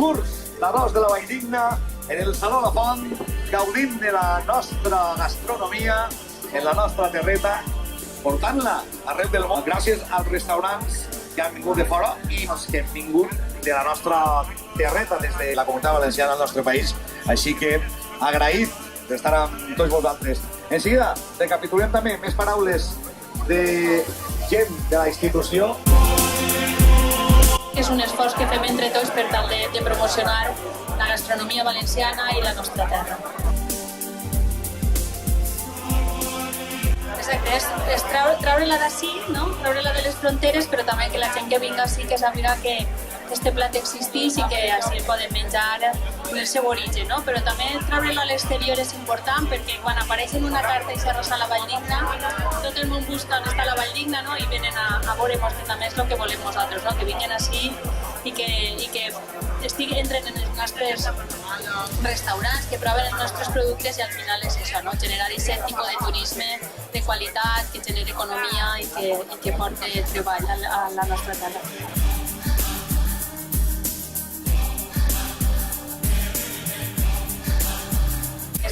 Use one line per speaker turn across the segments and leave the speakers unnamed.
concurs d'arròs de la Valldigna en el Saló La Font, gaudint de la nostra gastronomia en la nostra terreta, portant-la arreu del món gràcies als restaurants que han vingut de fora i els que han vingut de la nostra terreta des de la Comunitat Valenciana al nostre país. Així que agraït d'estar amb tots vosaltres. En seguida, recapitulem també més paraules de gent de la institució.
És un esforç que fem entre tots per tal de promocionar la gastronomia valenciana i la nostra terra. Exacte, és treure-la d'ací, no? Treure-la de les fronteres, però també que la gent que vinga ací que sàpiga que este plat existeix i que així el podem menjar en el seu origen, no? Però també treure-la a l'exterior és important perquè quan apareix en una carta i s'arrossa a la Valldigna, tot el món busca on està la Valldigna, no? I venen a veure-nos que també és el que volem nosaltres, no? Que vinguin així i que entren en els nostres restaurants, que proven els nostres productes i al final és això, no? Generar aquest tipus de turisme de qualitat, que generi economia i que porti treball a la nostra terra.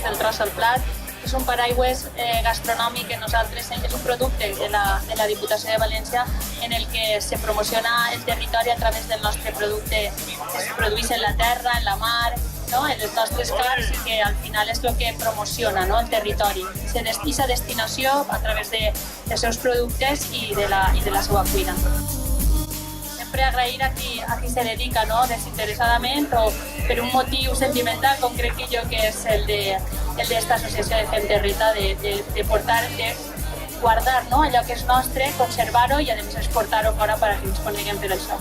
El tros al plat és un paraigües gastronòmic que nosaltres és un producte de la Diputació de València en el que se promociona el territori a través del nostre producte que es produeix en la terra, en la mar, no? En els nostres camps i que al final és el que promociona, no? El territori. Aquesta destinació a través dels seus productes i de la seva cuina. Sempre agrair a qui se dedica, no? Desinteressadament o per un motiu sentimental, com crec que jo que és el d'esta associació de Fem Terreta, de portar, de guardar, no? Allò que és nostre, conservar-ho i a més exportar-ho fora perquè ens coneguem per això.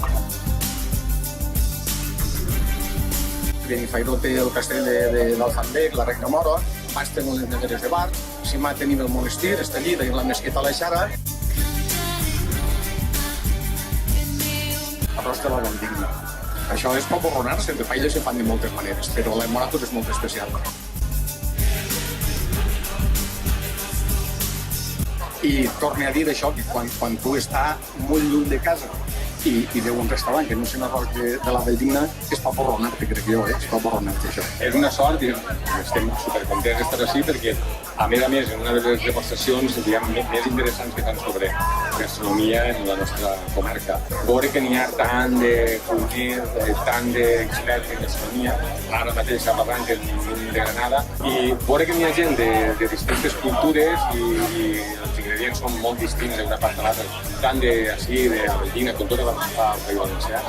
Benifairó té el castell d'Alfambec, la Reina Mora, baix tenen les neveres de bar, Simà tenim el monestir, Estallida i la mesquita a l'Aixara. Arròs de la Valldigna. Això és per borronar-se, de paella se fan de moltes maneres, però l'emmoratos és molt especial. I torne a dir això, que quan tu estàs molt lluny de casa i d'un restaurant que no sé arròs de la Valldigna, és per borronar-te, crec jo, és per borronar-te això. És una sort i estem supercontents d'estar així perquè, a més, en una de les demostracions més interessants que fan sobre gastronomia en la nostra comarca. Veure que n'hi ha tant de cuiner, tant d'experts en gastronomia, ara mateix a Barranques, de Granada, i veure que n'hi ha gent de distintes cultures i els ingredients són molt distints d'una part a l'altra, tant d'ací, de la Valldigna, com tota la País Valencià.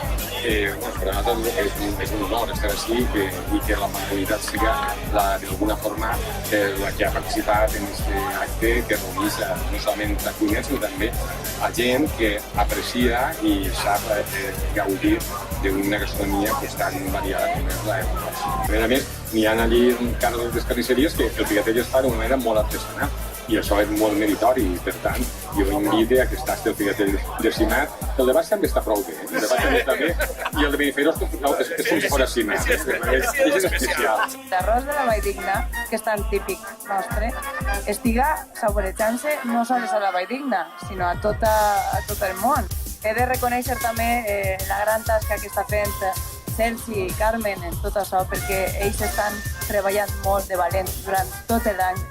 Per a nosaltres és un honor estar així i que la comunitat siga d'alguna forma la que ha participat en aquest acte que reuneix no solament a cuiners, sinó també a gent que aprecia i sap gaudir d'una gastronomia que és tan variada com és la de A més, n'hi ha allí cases de carnisseries que el pigatell es fa d'una manera molt artesanal i això és molt meritori i, per tant, jo invito a que estàs del pigatell de Simat. El de Baix també està prou bé, el de Baix també està bé i el de Benifairó és com si fos Simat, és especial.
L'arròs de la Valldigna, que és tan típic nostre, estiga saborejant-se no sols a la Valldigna, sinó a tot el món. He de reconèixer també la gran tasca que està fent Celsi i Carmen en tot això, perquè ells estan treballant molt de valent durant tot l'any.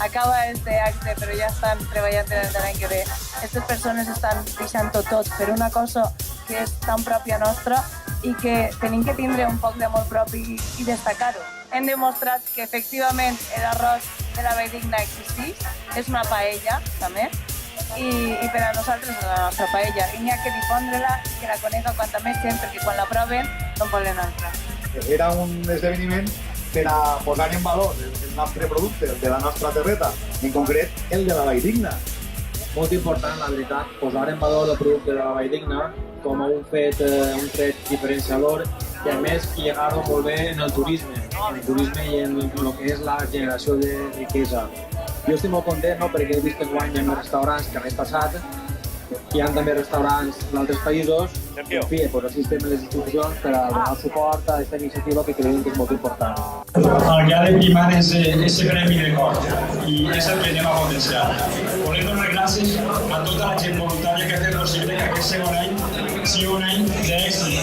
Acaba este acte, però ja estan treballant l'any que ve. Aquestes persones estan deixant-ho tot per una cosa que és tan pròpia nostra i que tenim que tindre un poc d'amor propi i destacar-ho. Hem demostrat que efectivament l'arròs de la Valldigna existeix, és una paella també, i per a nosaltres és la nostra paella. I n'hi ha que difondre-la i que la conega quanta més gent, perquè quan la proven no en volen altra.
Era un esdeveniment per a posar en valor el nostre producte, el de la nostra terreta, en concret el de la Valldigna.
Molt important, la veritat, posar en valor el producte de la Valldigna com un tret diferenciador i a més lligar-ho molt bé en el turisme i en el que és la generació de riquesa. Jo estic molt content perquè he vist que enguany hi ha més restaurants que l'any passat, hi ha també restaurants d'altres països
Sergio.
En fi, pues assistem a les institucions per a donar suport a aquesta iniciativa que creiem que és molt important.
El que ha de primar és ese premi de cor i és el que anem a potenciar. Volem donar gràcies a tota la gent voluntària que ha fet possible que aquest segon any sigui un any d'èxit.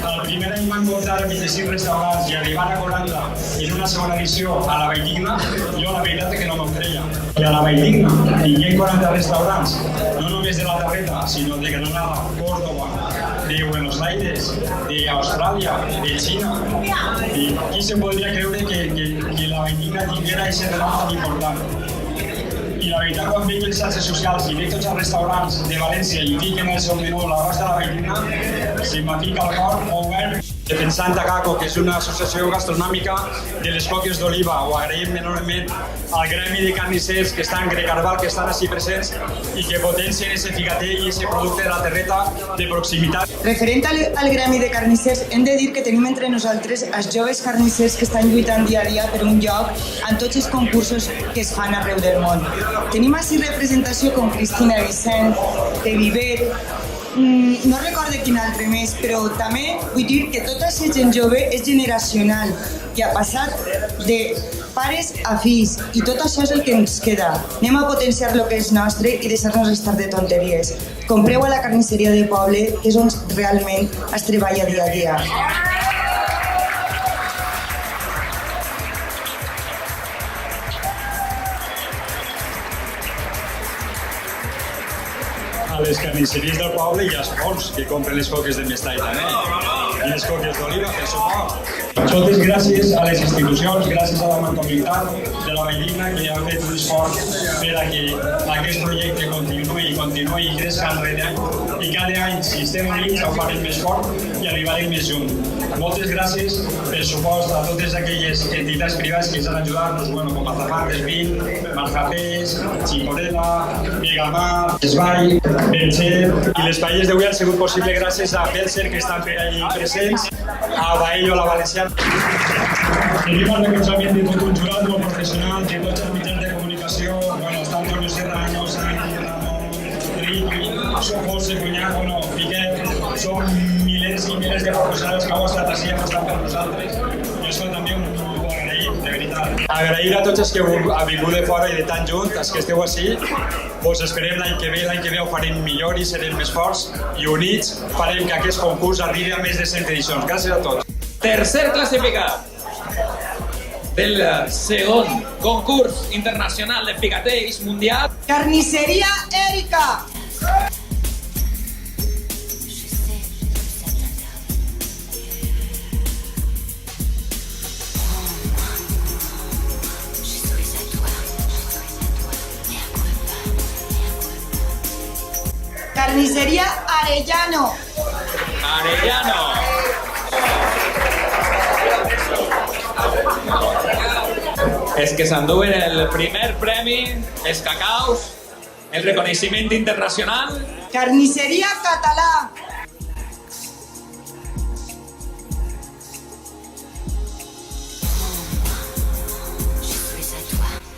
El primer any van comptar 25 restaurants i arribar a 40 en una segona edició a la Valldigna, jo la veritat és que no m'ho creia. I a la Valldigna tinguem 40 restaurants, no només de la Terreta, sinó de Granada, Córdoba, de Buenos Aires, de Austràlia, de Xina. I qui se podria creure que la Valldigna tinguera aquest renom tan important? I la veritat, quan veig les xarxes socials i veig tots els restaurants de València i fiquen el seu menú la rosa de la Valldigna, se m'ha ficat el cor obert. Defensant Tagaco, que és una associació gastronòmica de les coques d'oliva, ho agraïm enormement al gremi de carnissers que estan Grecarval, que estan així presents i que potencien ese figater i ese producte de la terreta de proximitat.
Referent al gremi de carnissers, hem de dir que tenim entre nosaltres els joves carnissers que estan lluitant dia a dia per un lloc en tots els concursos que es fan arreu del món. Tenim així representació com Cristina Vicent, de Viver, no recordo quin altre més, però també vull dir que tota aquesta gent jove és generacional i ha passat de pares a fills i tot això és el que ens queda. Anem a potenciar el que és nostre i deixar-nos estar de tonteries. Compreu a la carnisseria de poble, que és on realment es treballa dia a dia.
A les carnisseries del poble hi ha els pols que compren les coques de Mestall també, i les coques d'oliva, per suport. Moltes gràcies a les institucions, gràcies a la Mancomunitat de la Valldigna, que ha fet un esforç per a que aquest projecte continuï i creixi any rere any. I cada any, si estem units, ho farem més fort i arribarem més junt. Moltes gràcies, per supost, a totes aquelles entitats privades que ens han ajudat, com Azafantes, Vint, Marjapés, Chicorella, Vegamar, Esbai, Belcher, i les paelles d'avui han sigut possible gràcies a Belcher, que estan per allà presents, a Baello, la Valenciana. Tenim el recolzament de tot un jurat molt professional, de tots els mitjans de comunicació, està Antonio Serrano, Santi, Ramon, Ricky, José Cunyat, Piquet, són milers i milers de professionals que heu estat així apostant per nosaltres. I això també ho agraïm, de veritat. Agrair a tots els que heu vingut de fora i de tan junt, els que esteu així. Us esperem l'any que ve ho farem millor i serem més forts i units farem que aquest concurs arribi a més de 100 edicions. Gràcies a tots.
Tercer classificat del segon concurs internacional de figaters mundial.
Carnisseria Erika. Carnisseria Arellano.
Arellano. És que s'enduen el primer premi, els cacaus, el reconeixement internacional.
Carnisseria Català.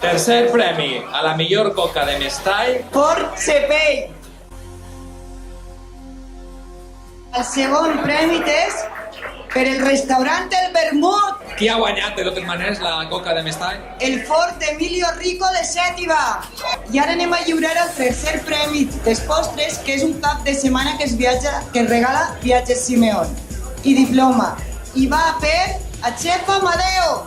Tercer premi a la millor coca de Mestall.
Fort Cepell. El segon premi és per el restaurant El Vermut.
Qui ha guanyat, de totes maneres, la coca de Mestall?
El Fort Emilio Rico de Xètiva. I ara anem a lliurar el tercer premi dels postres, que és un cap de setmana que es regala Viatges Simeón. I diploma. I va per a Xef Amadeo.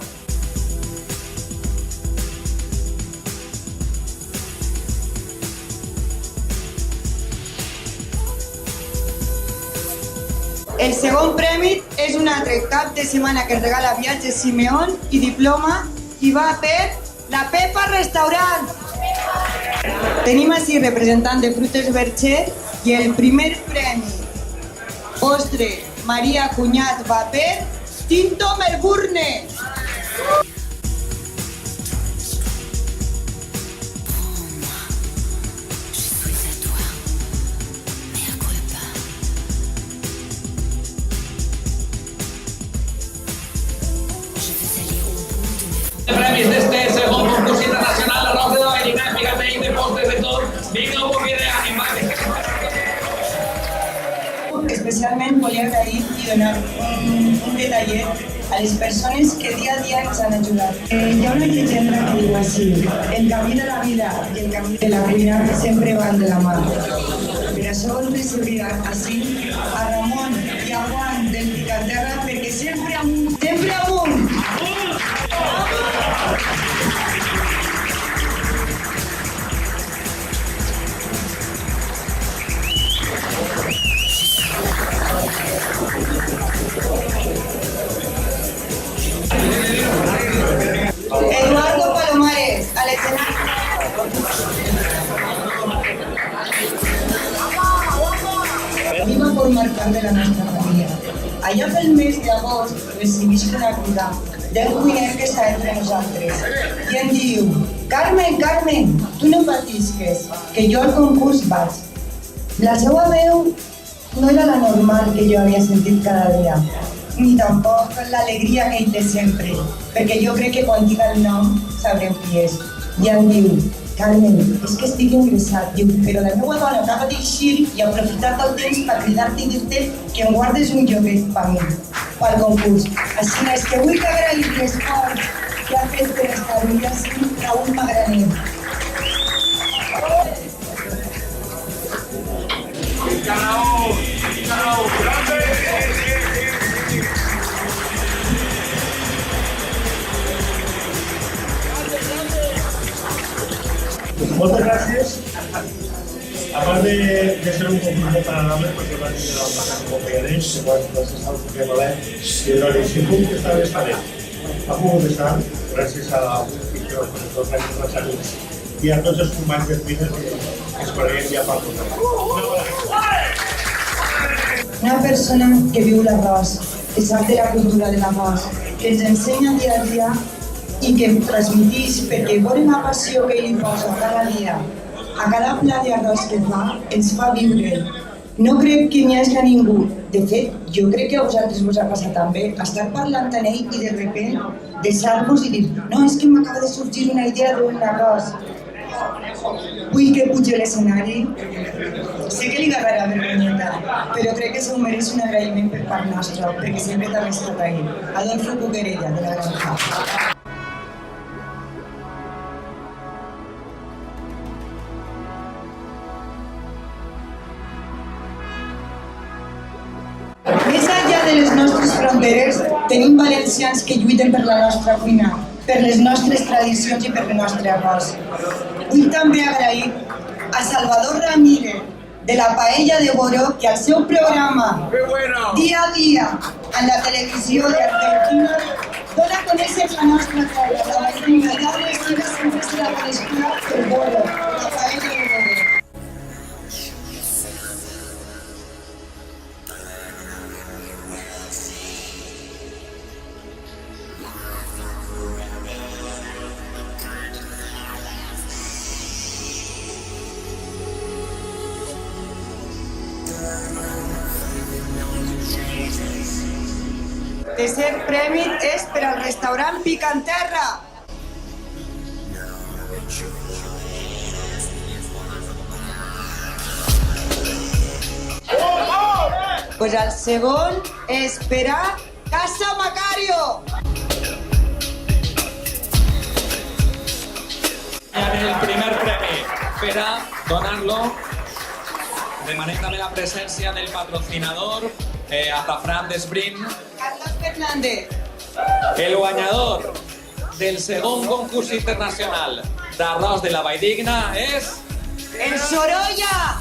El segon premi és un altre cap de setmana que es regala Viatges Simeón i diploma i va per la Pepa Restaurant. Tenim així representant de Frutes Bercher i el primer premi postre Maria Cunyat va per Tinto Melbourne.
Premis de este segon concurs internacional de Rosa de la Valldigna, figaters de postres de tot. Vinga, un poquet d'ànim,
mencionar un detallet a les persones que dia a dia ens han ajudat. Hi ha una llegenda que diu així: el camí de la vida i el camí de la cuina sempre van de la mà. Per això vol recibir així a Ramon i a Juan del Picanterra, perquè sempre amunt, sempre amunt! Eduardo Palomares, a l'escenari. Viva a formar part de la nostra família. Allà pel mes d'agost recibisc una crida del cuiner que està entre nosaltres i em diu: Carmen, Carmen, tu no patisques, que jo al concurs vaig. La seva veu no era la normal que jo havia sentit cada dia, ni tampoc l'alegria que ell té sempre, perquè jo crec que quan diga el nom sabreu qui és. I em diu: Carmen, és que estic ingressat, diu, però la meva dona acaba d'eixir i ha aprofitat el temps per cridar-te i dir-te que em guardes un lloguet per mi, pel concurs. Així és que vull agrair l'esforç que ha fet per estar avui així Raúl Magraner.
Moltes gràcies. A part de ser un concurs molt agradable, perquè va tenir el passat com a d'ells, que quan s'està el Poké Valet, i durant l'institut està bé. Ha pogut estar, gràcies a l'ofició, a tots els empresaris i a tots els companys de cuina que ens coneguem ja per votar.
Una persona que viu l'arròs, que sap de la cultura de l'arròs, que ens ensenya dia a dia i que transmetís, perquè veure la passió que ell li posa cada dia a cada pla d'arròs que fa, ens fa viure. No crec que n'hi hagi ningú. De fet, jo crec que a vosaltres us ha passat també estar parlant amb ell i de repent deixar-vos i dir: no, és que m'acaba de sorgir una idea d'un arròs. Vull que pugi a l'escenari. Sé que li agarrarà vergonyeta, però crec que s'ho mereix un agraïment per part nostra, perquè sempre t'ha estat ahí. Adolfo Cuquerella, de la Granja. Més enllà de les nostres fronteres, tenim valencians que lluiten per la nostra cuina, per les nostres tradicions i per el nostre arròs. Vull també agrair a Salvador Ramírez, de la Paella de Boró, que al seu programa Dia a Dia en la televisió d'Argentina dona a conèixer la nostra terra, la Valldigna, i d'altres coses sempre serà coneguda per Boró, la Paella de Boró. El tercer premi és per al restaurant Picanterra. Pues el segon és per a Casa Macario.
El primer premi per a donar-lo demanem també la presència del patrocinador Azafrán d'Esprint.
Carlos Fernández.
El guanyador del segon concurs internacional d'arròs de la Valldigna és...
El Sorolla.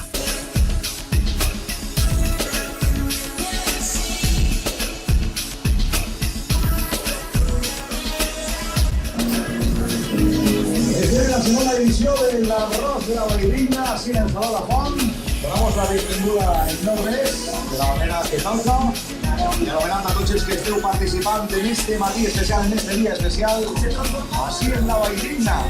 Desde la segunda división del arroz de la Valldigna, así en el Salón La Font, donamos la benvinguda en només de la manera que calca i anomenant a tots els que esteu participant en este matí especial, en este dia especial, així en la Valldigna.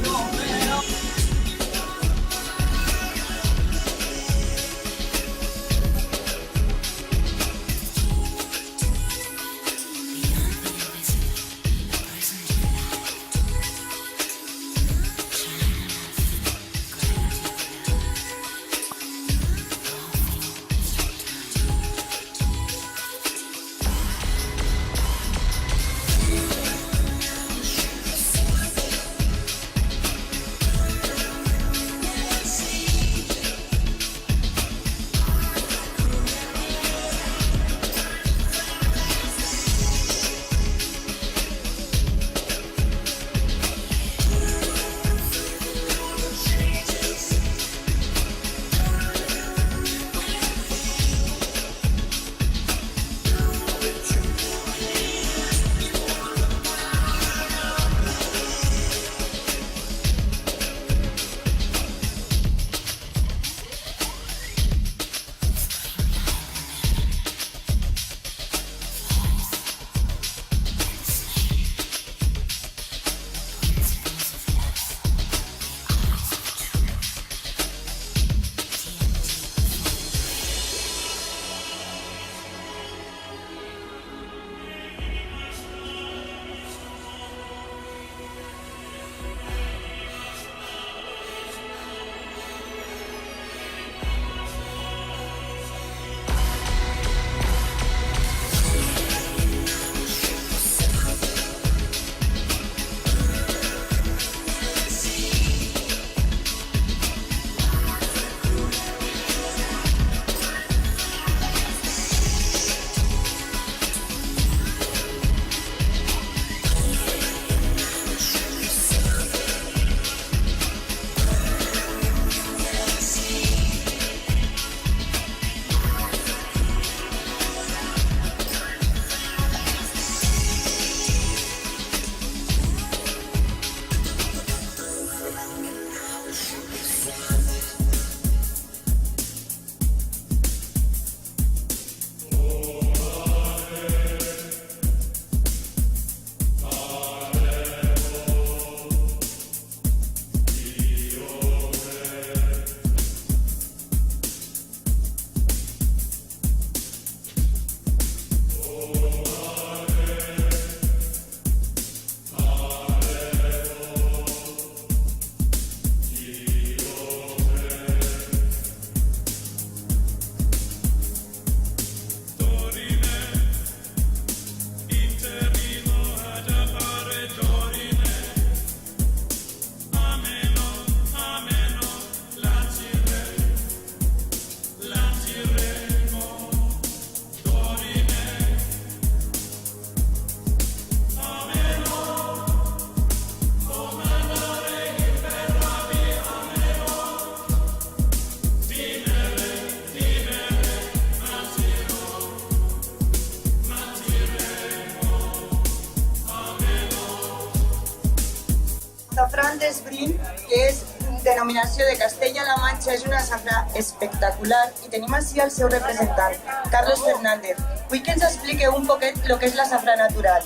denominació de Castella-La Manxa és una safrà espectacular i tenim així el seu representant, Carlos Fernández. Vull que ens explique un poquet el que és la safrà natural.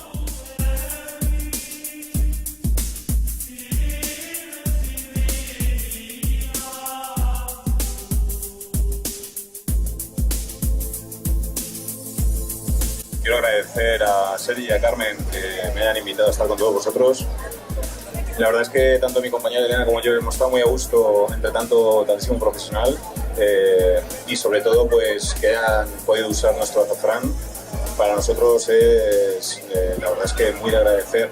Quiero agradecer a Sergi y a Carmen que me hayan invitado a estar con todos vosotros. La verdad es que tanto mi compañera Elena como yo hemos estado muy a gusto entre tantísimo profesional y sobre todo pues que hayan podido usar nuestro azafrán. Para nosotros es la verdad es que muy de agradecer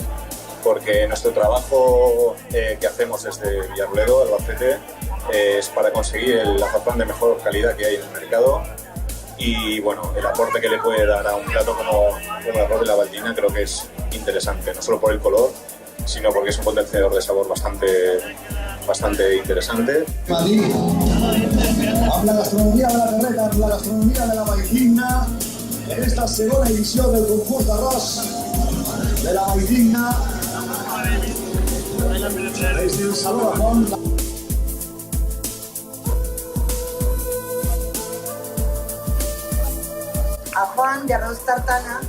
porque nuestro trabajo que hacemos desde Villarroledo, Albacete, es para conseguir el azafrán de mejor calidad que hay en el mercado. Y bueno, el aporte que le puede dar a un plato como el arroz de la Valldigna creo que es interesante, no solo por el color, sino porque es un potenciador de sabor bastante interesante.
Madrid, amb la gastronomia de la terreta, amb la gastronomia de la Valldigna, en esta segona edició del concurs d'arròs de la Valldigna, des del Saló La Font.
A Juan de Arroz Tartana.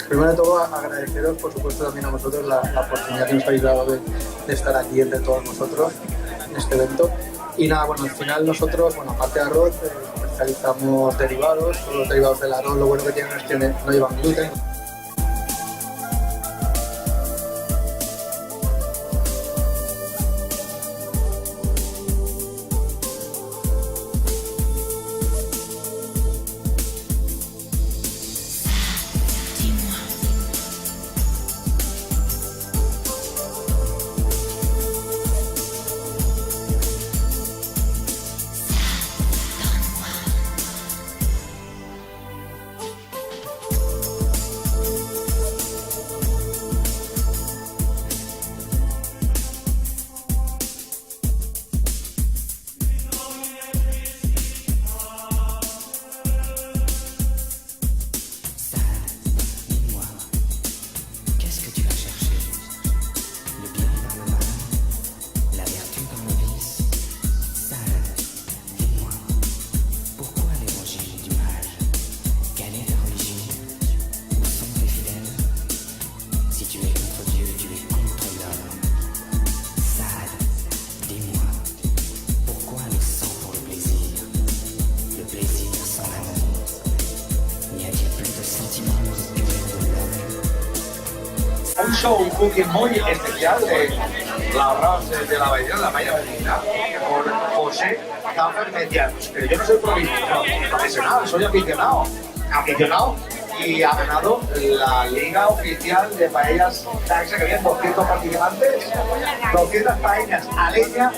Primero de todo, agradeceros, por supuesto, también a vosotros la oportunidad que nos habéis dado de estar aquí entre todos nosotros en este evento. Y nada, bueno, al final nosotros, bueno, aparte de arroz, comercializamos derivados. Todos los derivados del arroz, lo bueno que tienen es que no llevan gluten.
Un show, un cooking muy especial de l'arròs de la Valldigna, la paella Valldigna, con José Campbell Medianos. Pero yo no soy profesional, soy aficionado. Y ha ganado la Liga Oficial de Paellas Taxa, que había 200 participantes, 200 paellas a leña,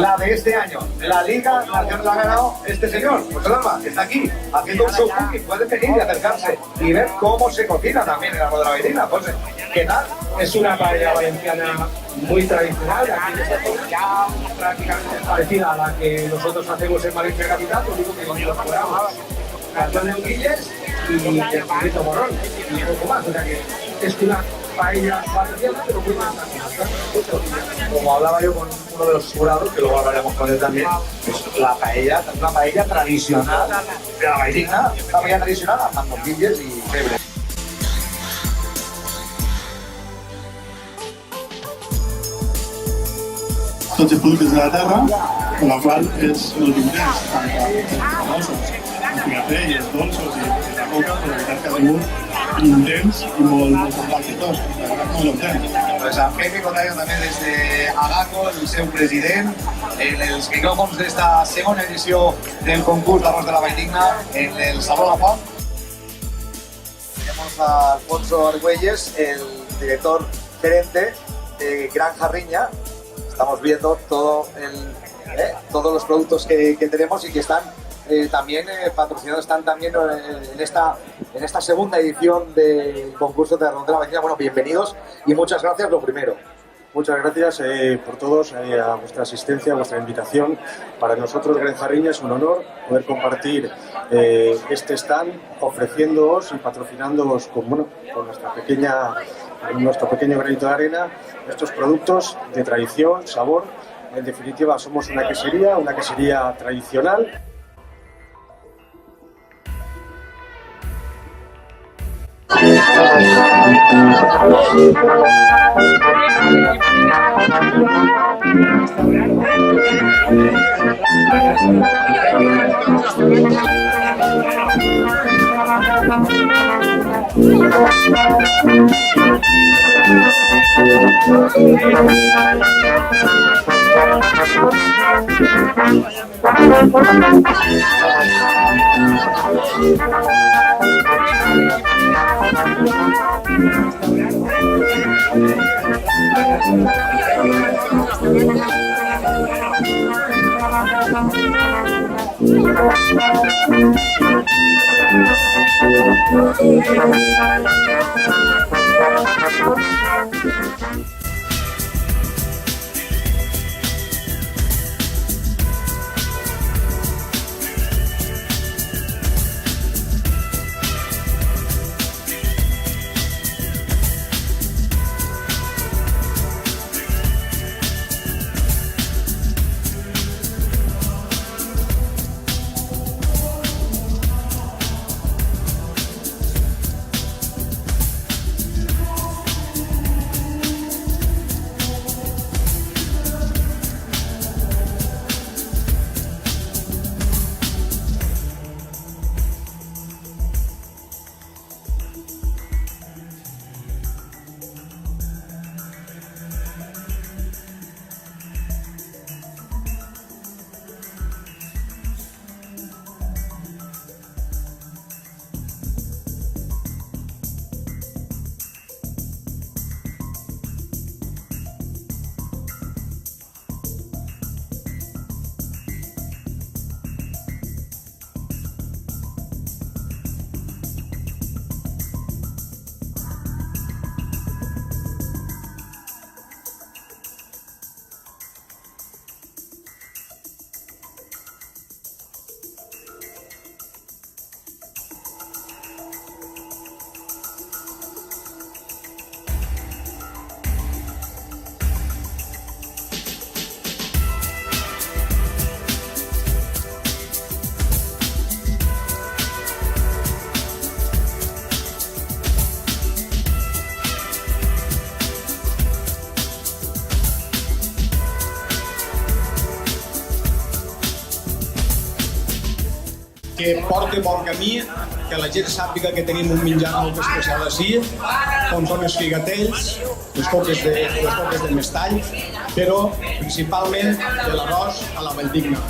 la de este año. La Liga Nacional la ha ganado este señor, José Alba, que está aquí, haciendo un show cooking. Pueden venir y acercarse y ver cómo se cocina también el arroz de la Valldigna. José, ¿qué tal?
Es una paella valenciana muy tradicional, aquí en esta zona, ya prácticamente parecida a la que nosotros hacemos en Valencia Capital, lo único que incorporamos cartón de honguillas y el poquito morrón y poco más, o sea que es una paella valenciana pero muy más tradicional.
Como hablaba yo con uno de los jurados, que luego hablaremos con él también, es la paella, una paella tradicional de la Valldigna, una paella tradicional amb honguilles y pebre.
Tots els productes de la terra, amb la qual és molt d'interès, tant famosos, figatelles, dolços i la coca, però la veritat que ha sigut intens i molt compartidors, la veritat molt content.
Pues a Pepe Cotayo también desde Agaco, el seu president, en els micròfons d'esta segona edició del concurs d'arròs de la Valldigna en el Saló La Font. Tenemos a Alfonso Argüelles, el director gerente de Granja Riña. Estamos viendo todos los productos que tenemos y que están también patrocinados, están también en esta segunda edición del concurso de arroz de la Valldigna. Bueno, bienvenidos y muchas gracias, lo primero.
Muchas gracias por todos, a vuestra asistencia, a vuestra invitación. Para nosotros, Granja Riña, es un honor poder compartir este stand, ofreciéndoos y patrocinándoos con nuestro pequeño granito de arena estos productos de tradición, sabor En definitiva, somos una quesería tradicional.
Que porti bon camí, que la gent sàpiga que tenim un menjar molt especial ací, com són els figatells, les coques de Mestall, però principalment de l'arròs a la Valldigna.